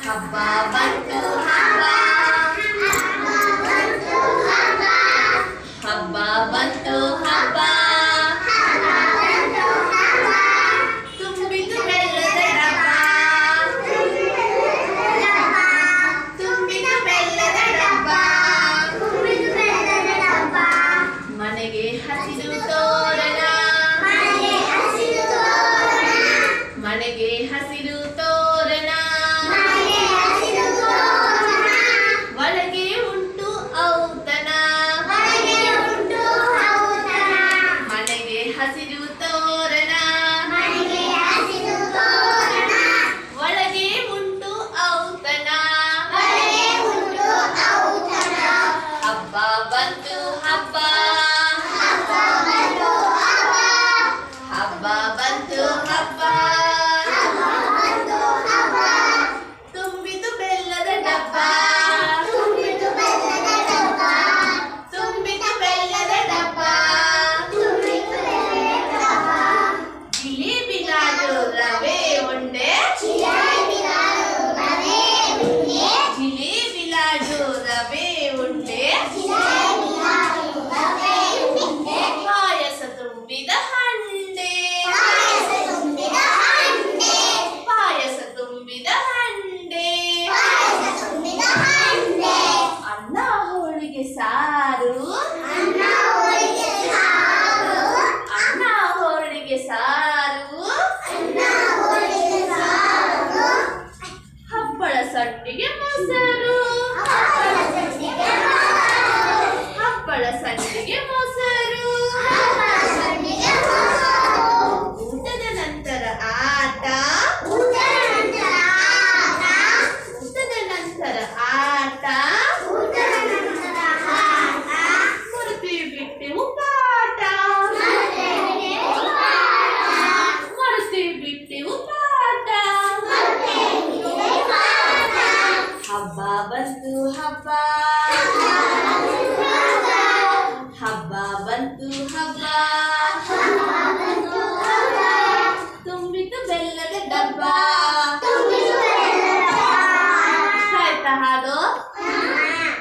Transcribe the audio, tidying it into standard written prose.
ಹಬ್ಬ ಬಂತು ಹಬ್ಬ, ಹಬ್ಬ ಬಂತು ಹಬ್ಬ, ತುಂಬಿತು ಬೆಲ್ಲದ ಡಬ್ಬ, ತುಂಬಿತು ಬೆಲ್ಲದ ಡಬ್ಬ, ಮನೆಗೆ ಹಸಿರು ತೋರಣ, ಮನೆಗೆ ಹಸಿರು ತೋರಣ, ಒಳಗೆ ಉಂಟು ಔತಣ, ಮನೆಗೆ ಹಸಿರು ತೋರಣ, ಒಳಗೆ ಉಂಟು ಔತಣ, ಹಬ್ಬ ಬಂತು ಹಬ್ಬ, ಹಬ್ಬ ಬಂತು ಹಬ್ಬ, ತುಂಬಿತು ಬೆಲ್ಲದ ಡಬ್ಬ, ತುಂಬಿತು ಬೆಲ್ಲದ ಡಬ್ಬ, ಜಿಲೇಬಿ ಲಾಡು ರವೆ ಉಂಡೆ, ಜಿಲೇಬಿ ಲಾಡು ರವೆ ಉಂಡೆ, ಪಾಯಸ ತುಂಬಿದ ಹಂಡೆ, ಪಾಯಸ ತುಂಬಿದ ಹಂಡೆ, ಅನ್ನ ಹೋಳಿಗೆ ಸಾರು, ಅನ್ನ ಹೋಳಿಗೆ ಸಾರು, ಹಪ್ಪಳ ಸಂಡಿಗೆ ಮೊಸರು, ಹಪ್ಪಳ ಸಂಡಿಗೆ ಮೊಸರು, ಊಟದ ನಂತರ ಆಟ, ಊಟದ ನಂತರ ಆಟ, ಮರೆತು ಬಿಟ್ಟೆವು ಪಾಠ, ಮರೆತು ಬಿಟ್ಟೆವು ಪಾಠ, ಹಬ್ಬ ಬಂತು ಹಬ್ಬ.